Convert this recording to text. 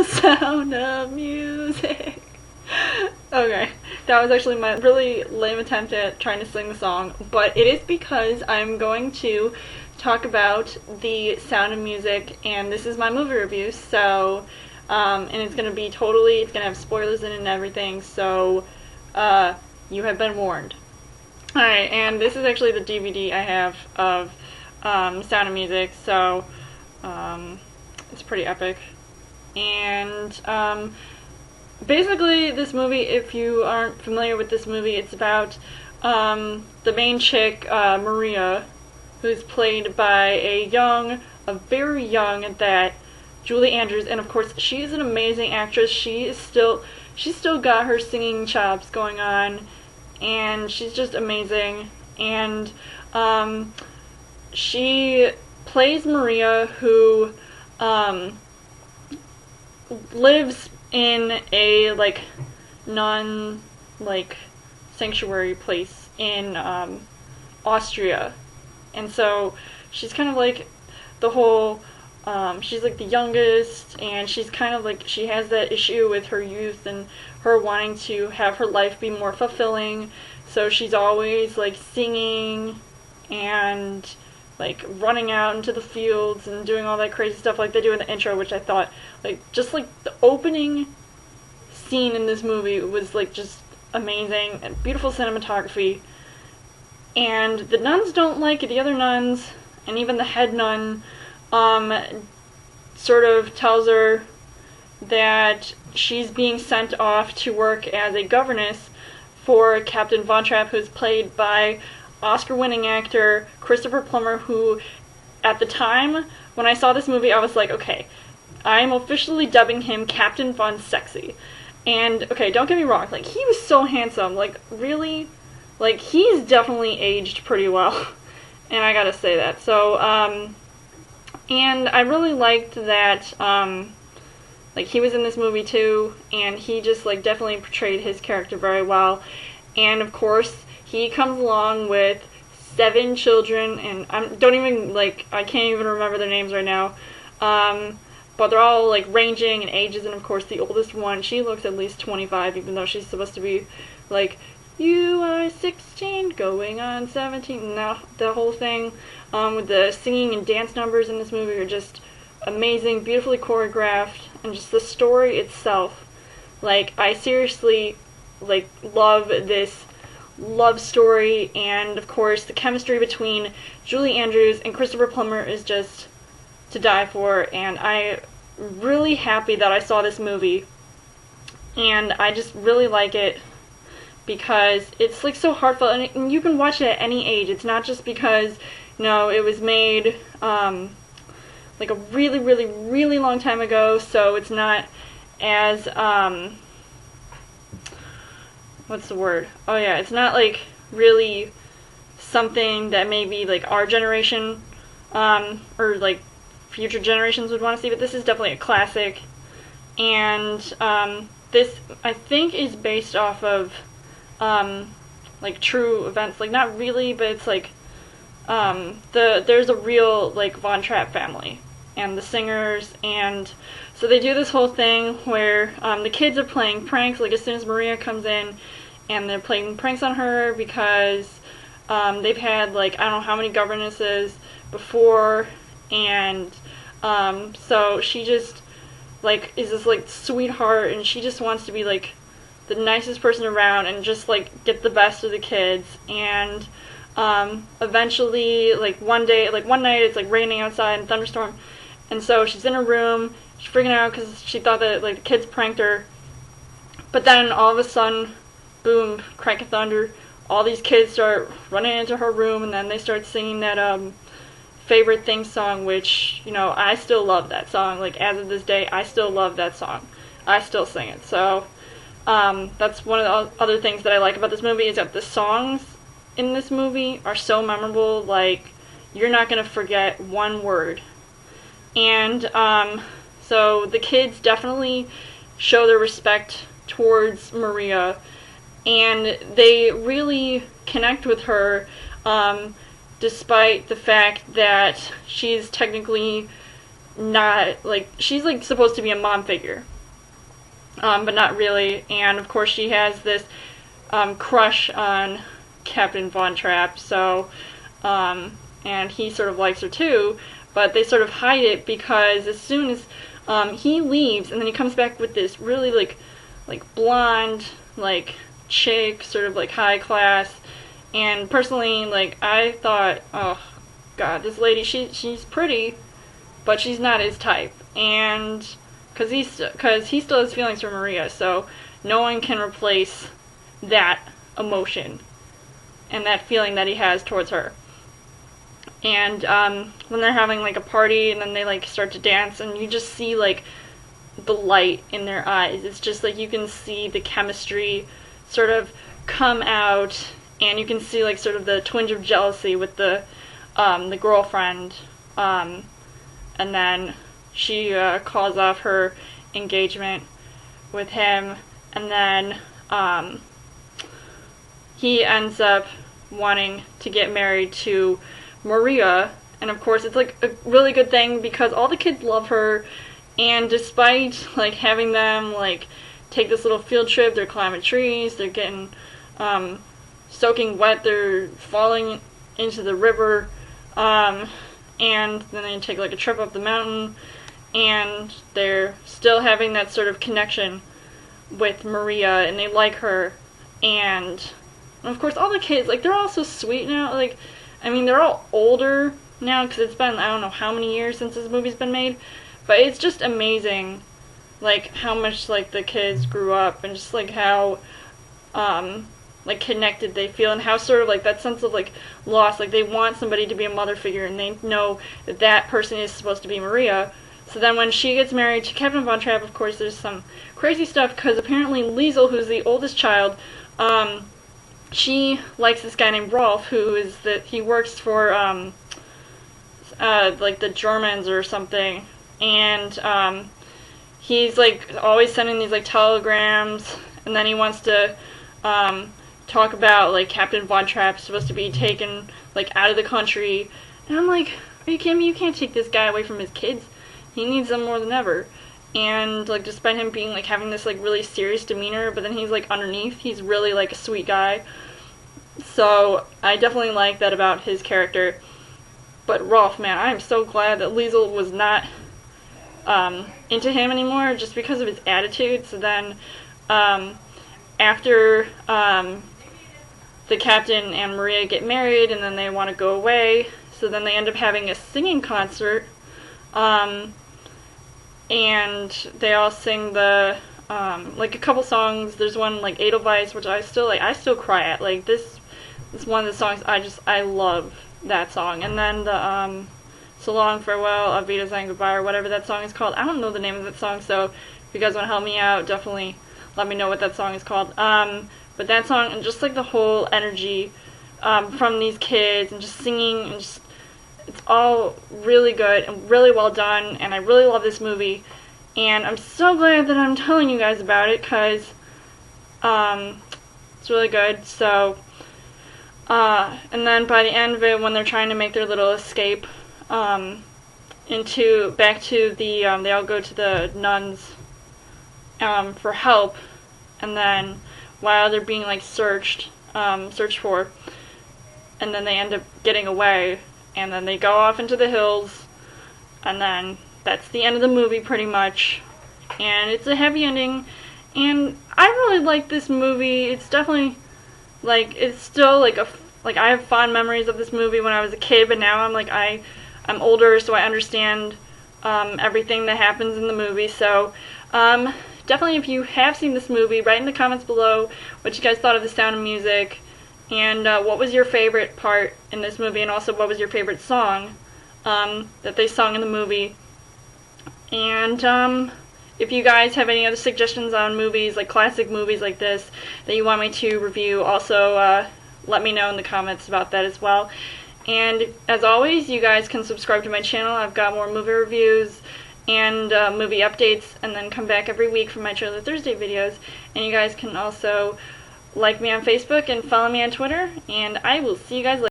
the sound of music. Okay, that was actually my really lame attempt at trying to sing the song, but it is because I'm going to talk about The Sound of Music, and this is my movie review, so, and it's going to be it's going to have spoilers in it and everything, so, you have been warned. Alright, and this is actually the DVD I have of, Sound of Music, so, it's pretty epic. And, basically, this movie, if you aren't familiar with this movie, it's about, the main chick, Maria, who's played by a very young at that, Julie Andrews, and of course, she's an amazing actress. She's still got her singing chops going on, and she's just amazing. And, she plays Maria, who, lives in a, sanctuary place in, Austria. And so, she's kind of like the whole, she's like the youngest, and she's kind of like, she has that issue with her youth and her wanting to have her life be more fulfilling. So she's always like singing and like running out into the fields and doing all that crazy stuff like they do in the intro, which I thought, just like the opening scene in this movie was like just amazing and beautiful cinematography. And the nuns don't like it. The other nuns, and even the head nun, sort of tells her that she's being sent off to work as a governess for Captain Von Trapp, who's played by Oscar-winning actor Christopher Plummer, who, at the time when I saw this movie, I was like, okay, I'm officially dubbing him Captain Von Sexy. And, okay, don't get me wrong, like, he was so handsome, like, really, like, he's definitely aged pretty well, and I gotta say that. So, and I really liked that, like, he was in this movie too, and he just, like, definitely portrayed his character very well. And, of course, he comes along with 7 children, and I can't even remember their names right now, but they're all, like, ranging in ages, and, of course, the oldest one, she looks at least 25, even though she's supposed to be, like, you are 16, going on 17, and the whole thing, with the singing and dance numbers in this movie are just amazing, beautifully choreographed, and just the story itself. Like, I seriously, like, love this love story, and of course the chemistry between Julie Andrews and Christopher Plummer is just to die for, and I'm really happy that I saw this movie, and I just really like it because it's like so heartfelt, and you can watch it at any age. It's not just because, you know, it was made like a really, really, really long time ago, so it's not as what's the word? Oh yeah, it's not like really something that maybe like our generation or like future generations would want to see, but this is definitely a classic. And this, I think, is based off of like true events, like not really, but it's like there's a real like Von Trapp family and the singers, and so they do this whole thing where the kids are playing pranks, like as soon as Maria comes in, and they're playing pranks on her because they've had like I don't know how many governesses before, and so she just like is this like sweetheart, and she just wants to be like the nicest person around and just like get the best of the kids. And eventually, like one night it's like raining outside and thunderstorm, and so she's in her room, she's freaking out because she thought that like the kids pranked her, but then all of a sudden, boom, crack of thunder, all these kids start running into her room, and then they start singing that favorite theme song, which, you know, I still love that song. Like, as of this day, I still love that song. I still sing it. So that's one of the other things that I like about this movie, is that the songs in this movie are so memorable. Like, you're not going to forget one word. And so the kids definitely show their respect towards Maria, and they really connect with her, despite the fact that she's technically not, like, she's like supposed to be a mom figure, but not really. And of course she has this crush on Captain Von Trapp, so, and he sort of likes her too, but they sort of hide it because as soon as he leaves, and then he comes back with this really like blonde, like chick, sort of like high class, and personally, like, I thought, oh god, this lady, she's pretty, but she's not his type, and because he still has feelings for Maria, so no one can replace that emotion and that feeling that he has towards her. And when they're having like a party and then they like start to dance and you just see like the light in their eyes, it's just like you can see the chemistry sort of come out, and you can see like sort of the twinge of jealousy with the girlfriend, and then she calls off her engagement with him, and then he ends up wanting to get married to Maria, and of course it's like a really good thing because all the kids love her, and despite like having them like take this little field trip, they're climbing trees, they're getting soaking wet, they're falling into the river, and then they take like a trip up the mountain, and they're still having that sort of connection with Maria, and they like her, and of course all the kids, like, they're all so sweet now. Like, I mean, they're all older now because it's been, I don't know how many years since this movie's been made, but it's just amazing, like, how much, like, the kids grew up, and just, like, how, like, connected they feel, and how sort of, like, that sense of, like, loss, like, they want somebody to be a mother figure, and they know that that person is supposed to be Maria. So then when she gets married to Captain Von Trapp, of course, there's some crazy stuff, because apparently Liesel, who's the oldest child, she likes this guy named Rolf, who is he works for, like, the Germans or something, and, he's, like, always sending these, like, telegrams, and then he wants to, talk about, like, Captain Von Trapp supposed to be taken, like, out of the country, and I'm like, are you kidding me? You can't take this guy away from his kids. He needs them more than ever. And, like, despite him being, like, having this, like, really serious demeanor, but then he's, like, underneath, he's really, like, a sweet guy. So, I definitely like that about his character. But Rolf, man, I am so glad that Liesel was not, into him anymore, just because of his attitude. So then, after, the captain and Maria get married, and then they want to go away, so then they end up having a singing concert, and they all sing the, like, a couple songs. There's one, like, Edelweiss, which I still cry at. Like, this is one of the songs I love that song. And then the, So Long, Farewell, Auf Wiedersehen, Goodbye, or whatever that song is called. I don't know the name of that song, so if you guys want to help me out, definitely let me know what that song is called. But that song, and just, like, the whole energy, from these kids, and just singing, and just, it's all really good and really well done, and I really love this movie, and I'm so glad that I'm telling you guys about it, because it's really good. So, and then by the end of it, when they're trying to make their little escape, back to the, they all go to the nuns, for help, and then while they're being, like, searched for, and then they end up getting away, and then they go off into the hills, and then that's the end of the movie pretty much, and it's a happy ending, and I really like this movie. It's definitely, like, it's still, like, I have fond memories of this movie when I was a kid, but now I'm, like, I'm older, so I understand, everything that happens in the movie, so, definitely if you have seen this movie, write in the comments below what you guys thought of The Sound of Music, and what was your favorite part in this movie, and also what was your favorite song that they sung in the movie. And if you guys have any other suggestions on movies, like classic movies like this, that you want me to review, also let me know in the comments about that as well. And as always, you guys can subscribe to my channel. I've got more movie reviews and movie updates, and then come back every week for my Trailer Thursday videos. And you guys can also like me on Facebook and follow me on Twitter, and I will see you guys later.